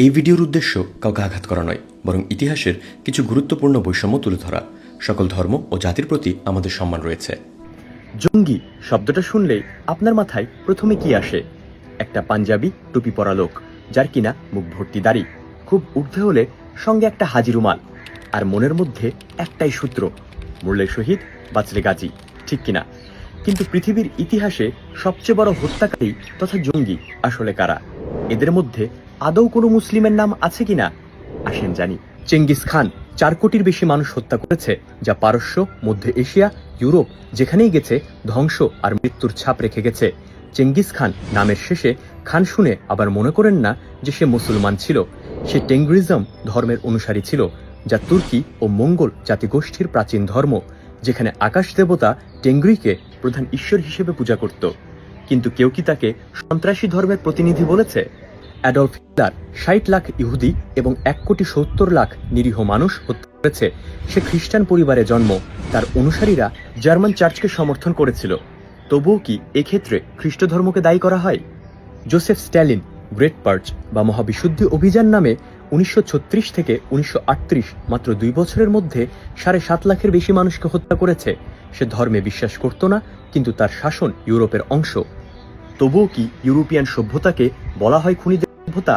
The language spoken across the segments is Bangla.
এই ভিডিওর উদ্দেশ্য কাউকে আঘাত করা নয়, বরং ইতিহাসের কিছু গুরুত্বপূর্ণ বৈষম্য তুলে ধরা। সকল ধর্ম ও জাতির প্রতি আমাদের সম্মান রয়েছে। জঙ্গি শব্দটা শুনলেই আপনার মাথায় প্রথমে কি আসে? একটা পাঞ্জাবি টুপি পরা লোক, যার কিনা মুখ ভর্তি দাড়ি, খুব ঊর্ধ্বে হলে সঙ্গে একটা হাজি রুমাল, আর মনের মধ্যে একটাই সূত্র, মরলে শহীদ বাঁচলে গাজী, ঠিক কিনা? কিন্তু পৃথিবীর ইতিহাসে সবচেয়ে বড় হত্যাকারী তথা জঙ্গি আসলে কারা? এদের মধ্যে আদৌ কোনো মুসলিমের নাম আছে কিনা? আসেন জানি। চেঙ্গিস খান 4 কোটির বেশি মানুষ হত্যা করেছে, যা পারস্য, মধ্য এশিয়া, ইউরোপ যেখানেই গেছে ধ্বংস আর মৃত্যুর ছাপ রেখে গেছে। চেঙ্গিস খান নামের শেষে খান শুনে আবার মনে করেন না যে সে মুসলমান ছিল। সে টেঙ্গরিজম ধর্মের অনুসারী ছিল, যা তুর্কি ও মঙ্গল জাতিগোষ্ঠীর প্রাচীন ধর্ম, যেখানে আকাশ দেবতা টেঙ্গরিকে প্রধান ঈশ্বর হিসেবে পূজা করত। কিন্তু কেউ কি তাকে সন্ত্রাসী ধর্মের প্রতিনিধি বলেছে? অ্যাডলফ হিটলার 60 লাখ ইহুদি এবং 1,70,00,000 নিরীহ মানুষ হত্যা করেছে। সে খ্রিস্টান পরিবারে জন্ম, তার অনুসারীরা জার্মান চার্চকে সমর্থন করেছিল। তবুও কি এক্ষেত্রে খ্রিস্ট ধর্মকে দায়ী করা হয়? জোসেফ স্ট্যালিন গ্রেট পার্চ বা মহাবিশুদ্ধি অভিযান নামে 1936 থেকে 1938 মাত্র 2 বছরের মধ্যে 7.5 লাখের বেশি মানুষকে হত্যা করেছে। সে ধর্মে বিশ্বাস করত না, কিন্তু তার শাসন ইউরোপের অংশ। তবুও কি ইউরোপিয়ান সভ্যতাকে বলা হয় খুনিদের সভ্যতা?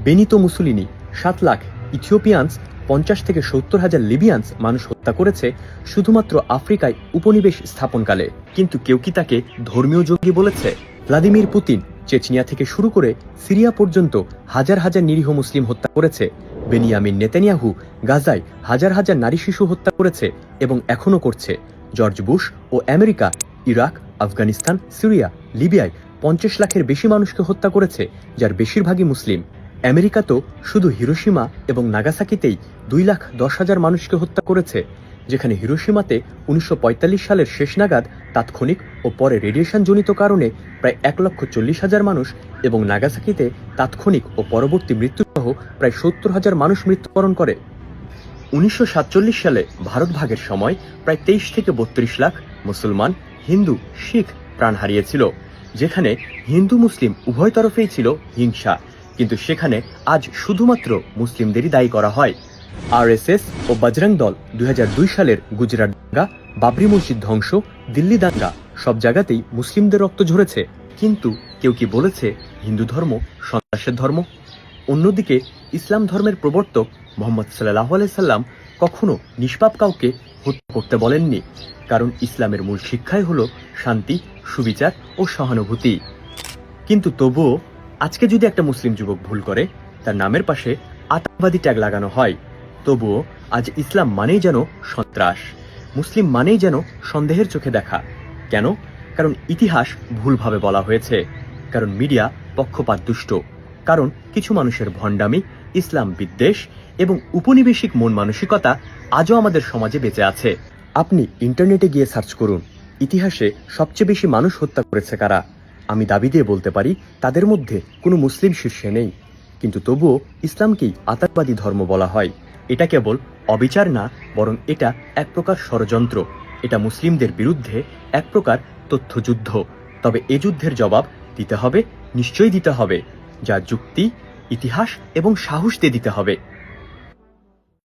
বেনিতো মুসোলিনি 7 লাখ ইথিওপিয়ানস, 50 থেকে 70 হাজার লিবিয়ানস মানুষ হত্যা করেছে শুধুমাত্র আফ্রিকায় উপনিবেশ স্থাপনকালে। কিন্তু কেউ কি তাকে ধর্মীয় জঙ্গি বলেছে? ভ্লাদিমির পুতিন চেচনিয়া থেকে শুরু করে সিরিয়া পর্যন্ত হাজার হাজার নিরীহ মুসলিম হত্যা করেছে। বেনিয়ামিন নেতানিয়াহু গাজায় হাজার হাজার নারী শিশু হত্যা করেছে এবং এখনও করছে। জর্জ বুশ ও আমেরিকা ইরাক, আফগানিস্তান, সিরিয়া, লিবিয়ায় 50 লাখের বেশি মানুষকে হত্যা করেছে, যার বেশিরভাগই মুসলিম। আমেরিকা তো শুধু হিরোশিমা এবং নাগাসাকিতেই 2,10,000 মানুষকে হত্যা করেছে, যেখানে হিরোশিমাতে 1945 সালের শেষ নাগাদ তাৎক্ষণিক ও পরে রেডিয়েশনজনিত কারণে প্রায় 1,40,000 মানুষ এবং নাগাসাকিতে তাৎক্ষণিক ও পরবর্তী মৃত্যুসহ প্রায় 70,000 মানুষ মৃত্যুবরণ করে। 1947 সালে ভারত ভাগের সময় প্রায় 23 থেকে 32 লাখ মুসলমান, হিন্দু, শিখ প্রাণ হারিয়েছিল, যেখানে হিন্দু মুসলিম উভয় তরফেই ছিল হিংসা। কিন্তু সেখানে আজ শুধুমাত্র মুসলিমদেরই দায়ী করা হয়। আরএসএস ও বজরং দল 2002 সালের গুজরাট দাঙ্গা, বাবরি মসজিদ ধ্বংস, দিল্লি দাঙ্গা সব জায়গাতেই মুসলিমদের রক্ত ঝরেছে। কিন্তু কেউ কি বলেছে হিন্দু ধর্ম সন্ত্রাসের ধর্ম? অন্যদিকে ইসলাম ধর্মের প্রবর্তক মুহাম্মদ সাল্লাল্লাহু আলাইহি সাল্লাম কখনো নিষ্পাপ কাউকে হত্যা করতে বলেননি, কারণ ইসলামের মূল শিক্ষাই হলো শান্তি, সুবিচার ও সহানুভূতি। কিন্তু তবুও আজকে যদি একটা মুসলিম যুবক ভুল করে, তার নামের পাশে আতঙ্কবাদী ট্যাগ লাগানো হয়। তবুও আজ ইসলাম মানেই যেন সন্ত্রাস, মুসলিম মানেই যেন সন্দেহের চোখে দেখা। কেন? কারণ ইতিহাস ভুলভাবে বলা হয়েছে, কারণ মিডিয়া পক্ষপাত দুষ্ট, কারণ কিছু মানুষের ভণ্ডামি, ইসলাম বিদ্বেষ এবং উপনিবেশিক মন মানসিকতা আজও আমাদের সমাজে বেঁচে আছে। আপনি ইন্টারনেটে গিয়ে সার্চ করুন, ইতিহাসে সবচেয়ে বেশি মানুষ হত্যা করেছে কারা। আমি দাবি দিয়ে বলতে পারি তাদের মধ্যে কোনো মুসলিম শীর্ষে নেই। কিন্তু তবুও ইসলামকেই আতঙ্কবাদী ধর্ম বলা হয়। এটা কেবল অবিচার না, বরং এটা এক প্রকার ষড়যন্ত্র। এটা মুসলিমদের বিরুদ্ধে এক প্রকার তথ্যযুদ্ধ। তবে এ যুদ্ধের জবাব দিতে হবে, নিশ্চয়ই দিতে হবে, যা যুক্তি, ইতিহাস এবং সাহস দিয়ে দিতে হবে।